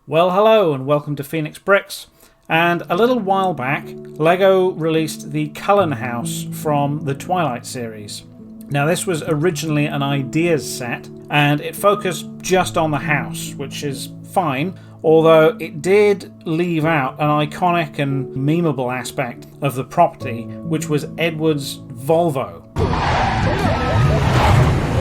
Well, hello and welcome to Phoenix Brix. And a little while back, LEGO released the Cullen house from the Twilight series. Now, this was originally an ideas set, and it focused just on the house, which is fine, although it did leave out an iconic and memeable aspect of the property, which was Edward's Volvo.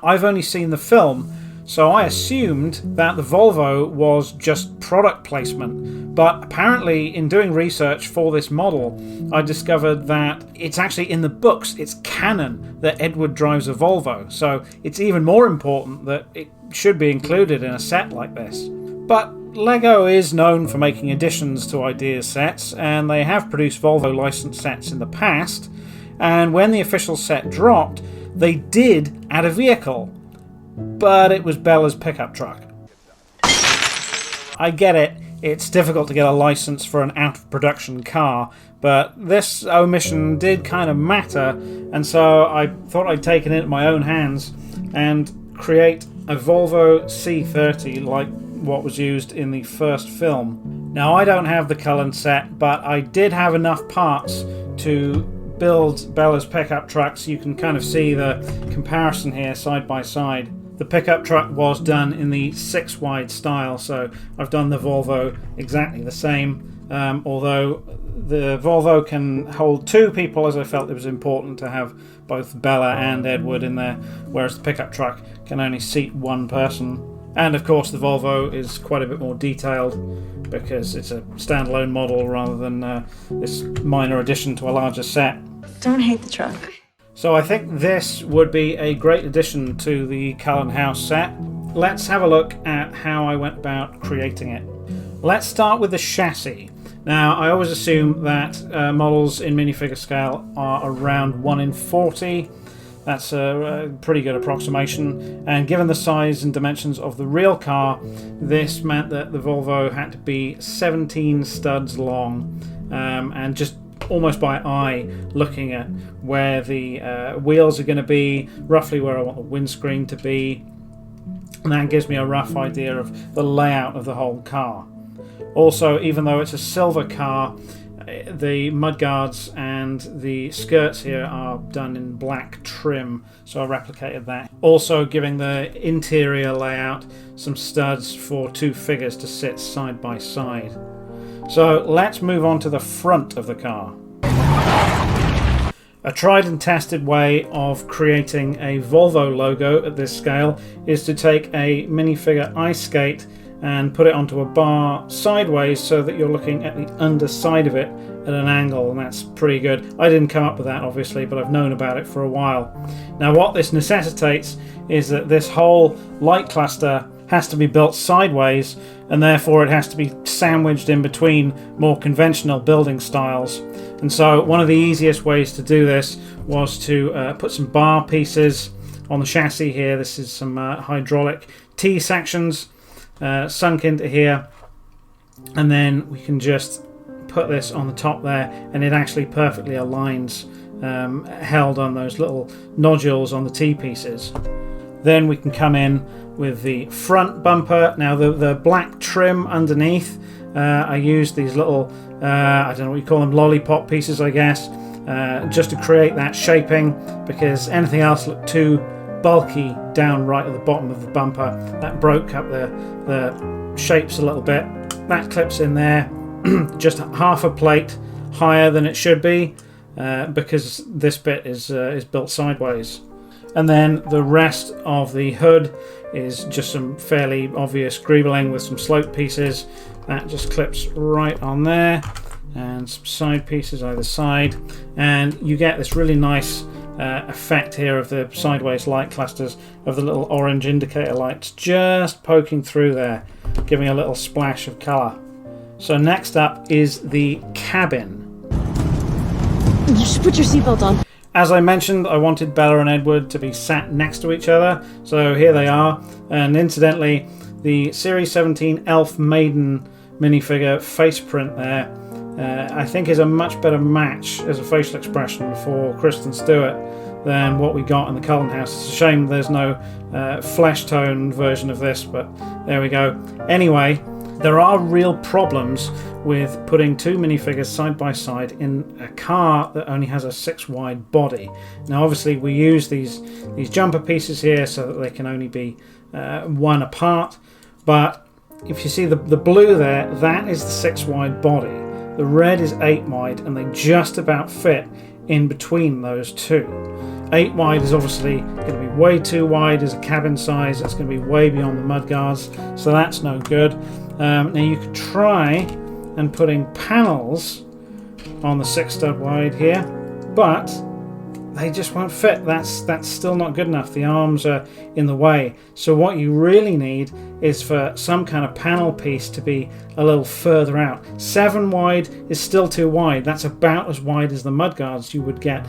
I've only seen the film, so I assumed that the Volvo was just product placement, but apparently in doing research for this model, I discovered that it's actually in the books, it's canon that Edward drives a Volvo, so it's even more important that it should be included in a set like this. But LEGO is known for making additions to ideas sets, and they have produced Volvo licensed sets in the past, and when the official set dropped, they did add a vehicle. But it was Bella's pickup truck. I get it, it's difficult to get a license for an out-of-production car, but this omission did kind of matter, and so I thought I'd take it into my own hands and create a Volvo C30 like what was used in the first film. Now, I don't have the Cullen set, but I did have enough parts to build Bella's pickup truck, so you can kind of see the comparison here side by side. The pickup truck was done in the 6-wide style, so I've done the Volvo exactly the same, although the Volvo can hold 2 people, as I felt it was important to have both Bella and Edward in there, whereas the pickup truck can only seat 1 person. And of course the Volvo is quite a bit more detailed because it's a standalone model rather than this minor addition to a larger set. Don't hate the truck. So I think this would be a great addition to the Cullen house set. Let's have a look at how I went about creating it. Let's start with the chassis. Now, I always assume that models in minifigure scale are around 1 in 40. That's a pretty good approximation. And given the size and dimensions of the real car, this meant that the Volvo had to be 17 studs long, and just almost by eye looking at where the wheels are going to be, roughly where I want the windscreen to be, and that gives me a rough idea of the layout of the whole car. Also, even though it's a silver car, the mudguards and the skirts here are done in black trim, so I replicated that. Also giving the interior layout some studs for 2 figures to sit side by side. So let's move on to the front of the car. A tried and tested way of creating a Volvo logo at this scale is to take a minifigure ice skate and put it onto a bar sideways so that you're looking at the underside of it at an angle, and that's pretty good. I didn't come up with that obviously, but I've known about it for a while. Now, what this necessitates is that this whole light cluster has to be built sideways, and therefore it has to be sandwiched in between more conventional building styles. And so one of the easiest ways to do this was to put some bar pieces on the chassis here. This is some hydraulic T-sections sunk into here, and then we can just put this on the top there, and it actually perfectly aligns, held on those little nodules on the T-pieces. Then we can come in with the front bumper. Now the black trim underneath, I used these little, I don't know what you call them, lollipop pieces I guess, just to create that shaping, because anything else looked too bulky down right at the bottom of the bumper. That broke up the shapes a little bit. That clips in there, just half a plate higher than it should be, because this bit is built sideways. And then the rest of the hood is just some fairly obvious greebling with some slope pieces. That just clips right on there, and some side pieces either side, and you get this really nice effect here of the sideways light clusters of the little orange indicator lights just poking through there, giving a little splash of colour. So next up is the cabin. You should put your seatbelt on. As I mentioned, I wanted Bella and Edward to be sat next to each other, so here they are. And incidentally, the Series 17 Elf Maiden minifigure face print there, I think is a much better match as a facial expression for Kristen Stewart than what we got in the Cullen house. It's a shame there's no flesh tone version of this, but there we go. Anyway, There are real problems with putting two minifigures side by side in a car that only has a 6 wide body. Now obviously we use these jumper pieces here so that they can only be one apart, but if you see the blue there, that is the 6 wide body. The red is 8 wide, and they just about fit in between those two. 8 wide is obviously going to be way too wide as a cabin size. It's going to be way beyond the mudguards, so that's no good. Now you could try and putting panels on the 6 stud wide here, but they just won't fit. That's still not good enough. The arms are in the way. So what you really need is for some kind of panel piece to be a little further out. 7 wide is still too wide. That's about as wide as the mudguards. You would get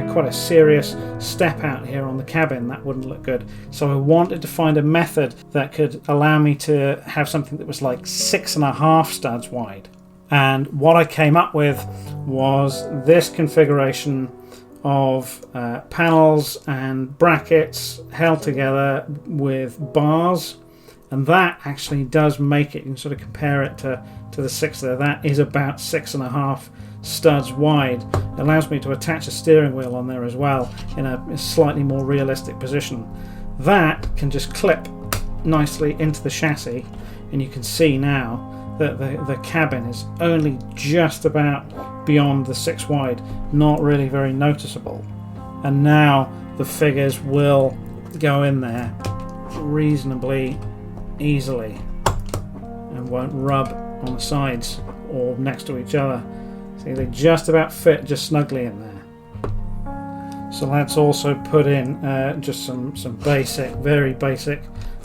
quite a serious step out here on the cabin. That wouldn't look good. So I wanted to find a method that could allow me to have something that was like 6.5 studs wide. And what I came up with was this configuration of panels and brackets held together with bars, and that actually does make it. You can sort of compare it to the 6 there. That is about 6.5 studs wide. It allows me to attach a steering wheel on there as well in a slightly more realistic position. That can just clip nicely into the chassis, and you can see now that the cabin is only just about beyond the 6 wide, not really very noticeable. And now the figures will go in there reasonably easily and won't rub on the sides or next to each other. See, they just about fit just snugly in there. So let's also put in just some basic, very basic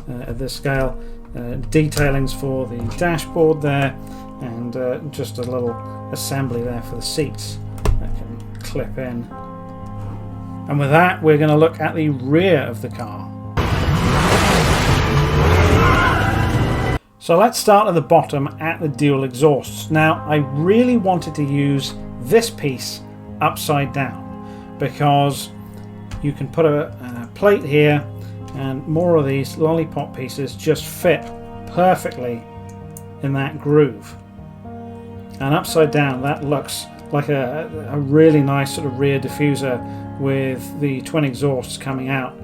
at this scale detailings for the dashboard there, and just a little assembly there for the seats that can clip in. And with that, we're going to look at the rear of the car. So let's start at the bottom at the dual exhausts. Now I really wanted to use this piece upside down because you can put a plate here, and more of these lollipop pieces just fit perfectly in that groove. And upside down, that looks like a really nice sort of rear diffuser with the twin exhausts coming out.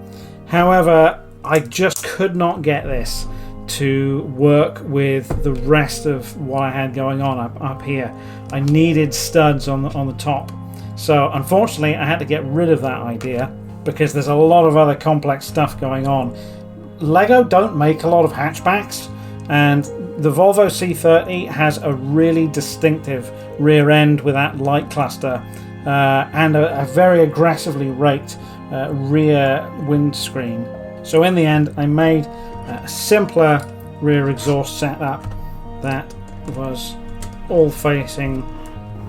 However, I just could not get this to work with the rest of what I had going on up here. I needed studs on the top. So unfortunately, I had to get rid of that idea because there's a lot of other complex stuff going on. Lego don't make a lot of hatchbacks, and the Volvo C30 has a really distinctive rear end with that light cluster and a very aggressively raked rear windscreen. So in the end, I made a simpler rear exhaust setup that was all facing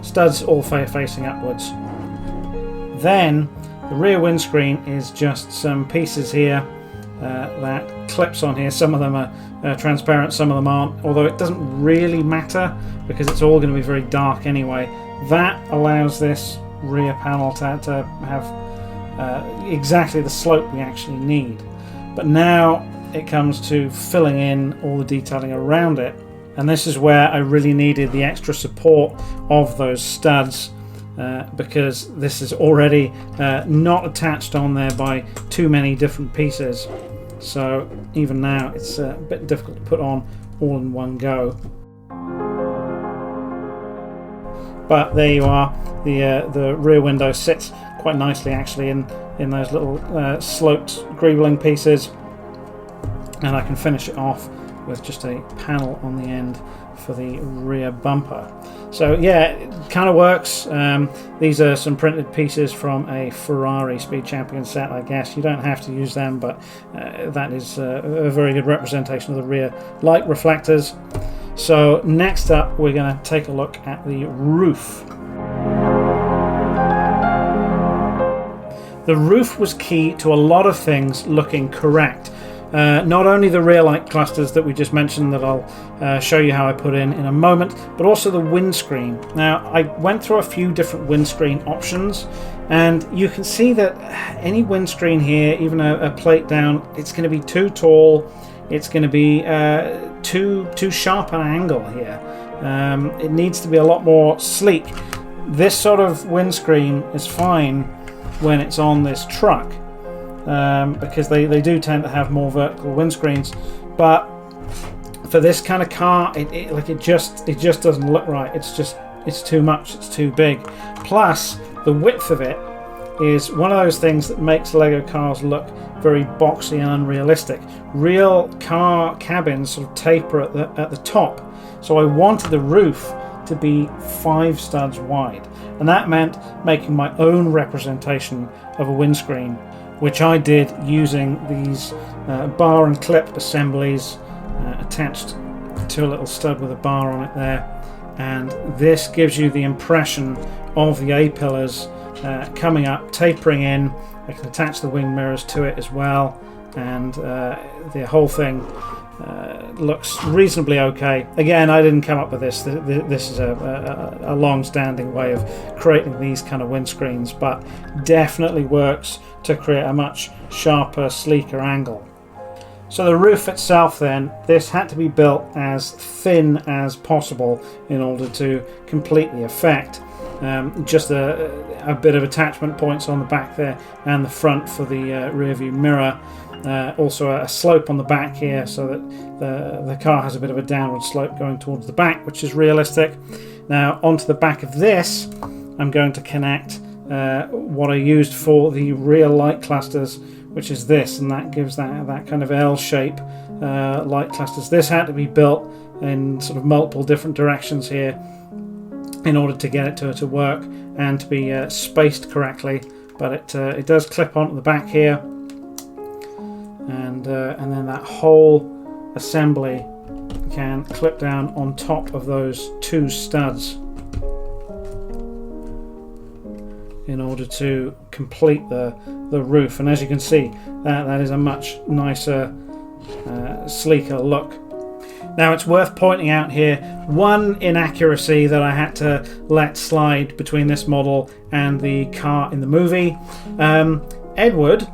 studs, all facing upwards. Then the rear windscreen is just some pieces here that clips on here. Some of them are transparent, some of them aren't, although it doesn't really matter because it's all going to be very dark anyway. That allows this rear panel to have exactly the slope we actually need. But now it comes to filling in all the detailing around it, and this is where I really needed the extra support of those studs because this is already not attached on there by too many different pieces. So even now it's a bit difficult to put on all in one go. But there you are. The rear window sits quite nicely actually in those little sloped greebling pieces, and I can finish it off with just a panel on the end for the rear bumper. So yeah, it kind of works. These are some printed pieces from a Ferrari Speed Champion set, I guess. You don't have to use them, but that is a very good representation of the rear light reflectors. So next up, we're going to take a look at the roof. The roof was key to a lot of things looking correct. Not only the rear light clusters that we just mentioned that I'll show you how I put in a moment, but also the windscreen. Now I went through a few different windscreen options, and you can see that any windscreen here, even a plate down, it's going to be too tall, it's going to be too sharp an angle here. It needs to be a lot more sleek. This sort of windscreen is fine when it's on this truck, because they do tend to have more vertical windscreens, but for this kind of car, it just doesn't look right. It's too much. It's too big. Plus, the width of it is one of those things that makes Lego cars look very boxy and unrealistic. Real car cabins sort of taper at the top, so I wanted the roof to be 5 studs wide, and that meant making my own representation of a windscreen, which I did using these bar and clip assemblies attached to a little stud with a bar on it there. And this gives you the impression of the A-pillars coming up, tapering in. I can attach the wing mirrors to it as well, and the whole thing looks reasonably okay. Again, I didn't come up with this. This is a long-standing way of creating these kind of windscreens, but definitely works to create a much sharper, sleeker angle. So the roof itself then, this had to be built as thin as possible in order to complete the effect. Just a bit of attachment points on the back there and the front for the rear view mirror. Also a slope on the back here so that the car has a bit of a downward slope going towards the back, which is realistic. Now onto the back of this, I'm going to connect what I used for the rear light clusters, which is this, and that gives that kind of L shape light clusters. This had to be built in sort of multiple different directions here in order to get it to work and to be spaced correctly, but it does clip onto the back here, and then that whole assembly can clip down on top of those 2 studs in order to complete the roof. And as you can see, that is a much nicer, sleeker look. Now it's worth pointing out here one inaccuracy that I had to let slide between this model and the car in the movie. Edward,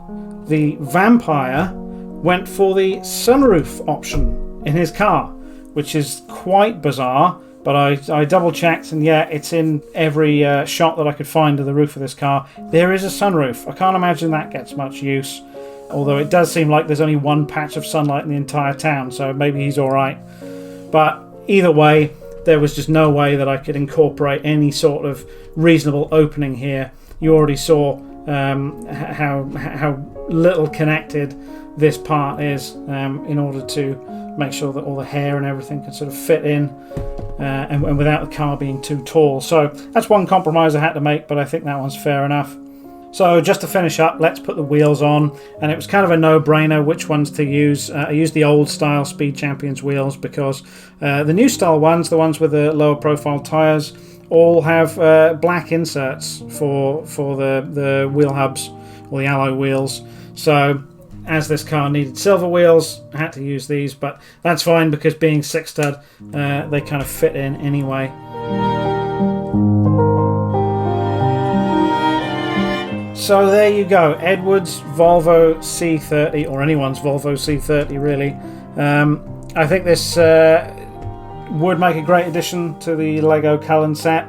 the vampire, went for the sunroof option in his car, which is quite bizarre. But I double checked, and yeah, it's in every shot that I could find of the roof of this car. There is a sunroof. I can't imagine that gets much use, although it does seem like there's only one patch of sunlight in the entire town, so maybe he's alright. But either way, there was just no way that I could incorporate any sort of reasonable opening here. You already saw how little connected this part is in order to make sure that all the hair and everything can sort of fit in, and without the car being too tall. So that's one compromise I had to make, but I think that one's fair enough. So just to finish up, let's put the wheels on, and it was kind of a no-brainer which ones to use. I used the old style Speed Champions wheels because the new style ones, the ones with the lower profile tyres, all have black inserts for the wheel hubs or the alloy wheels. So as this car needed silver wheels, I had to use these, but that's fine because being 6-stud, they kind of fit in anyway. So there you go, Edward's Volvo C30, or anyone's Volvo C30 really. I think this would make a great addition to the Lego Cullen set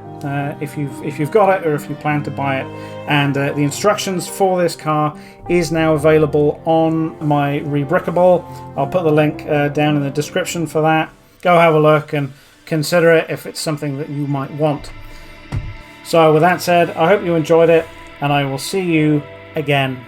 if you've got it or if you plan to buy it. And the instructions for this car is now available on my Rebrickable. I'll put the link down in the description for that. Go have a look and consider it if it's something that you might want. So with that said, I hope you enjoyed it, and I will see you again